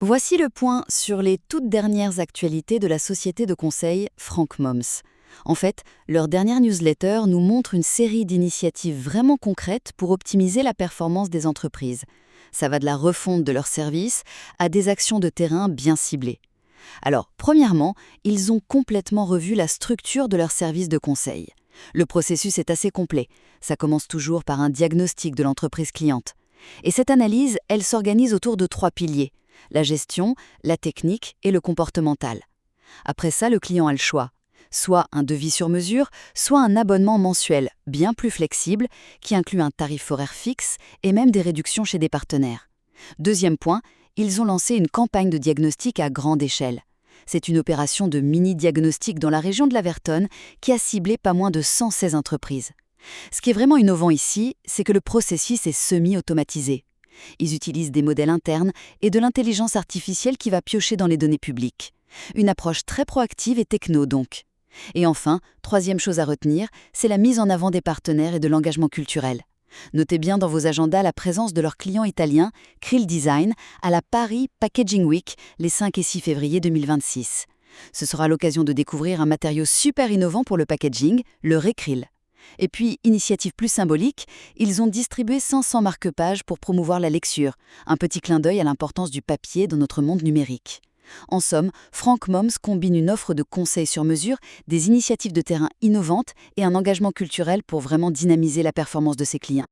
Voici le point sur les toutes dernières actualités de la société de conseil Frank Moms. En fait, leur dernière newsletter nous montre une série d'initiatives vraiment concrètes pour optimiser la performance des entreprises. Ça va de la refonte de leurs services à des actions de terrain bien ciblées. Alors, premièrement, ils ont complètement revu la structure de leurs services de conseil. Le processus est assez complet. Ça commence toujours par un diagnostic de l'entreprise cliente. Et cette analyse, elle s'organise autour de 3 piliers: la gestion, la technique et le comportemental. Après ça, le client a le choix. Soit un devis sur mesure, soit un abonnement mensuel, bien plus flexible, qui inclut un tarif horaire fixe et même des réductions chez des partenaires. Deuxième point, ils ont lancé une campagne de diagnostic à grande échelle. C'est une opération de mini-diagnostic dans la région de l'Averton qui a ciblé pas moins de 116 entreprises. Ce qui est vraiment innovant ici, c'est que le processus est semi-automatisé. Ils utilisent des modèles internes et de l'intelligence artificielle qui va piocher dans les données publiques. Une approche très proactive et techno donc. Et enfin, troisième chose à retenir, c'est la mise en avant des partenaires et de l'engagement culturel. Notez bien dans vos agendas la présence de leurs clients italiens, Krill Design, à la Paris Packaging Week les 5 et 6 février 2026. Ce sera l'occasion de découvrir un matériau super innovant pour le packaging, le Récril. Et puis, initiative plus symbolique, ils ont distribué 500 marque-pages pour promouvoir la lecture, un petit clin d'œil à l'importance du papier dans notre monde numérique. En somme, Frank Moms combine une offre de conseils sur mesure, des initiatives de terrain innovantes et un engagement culturel pour vraiment dynamiser la performance de ses clients.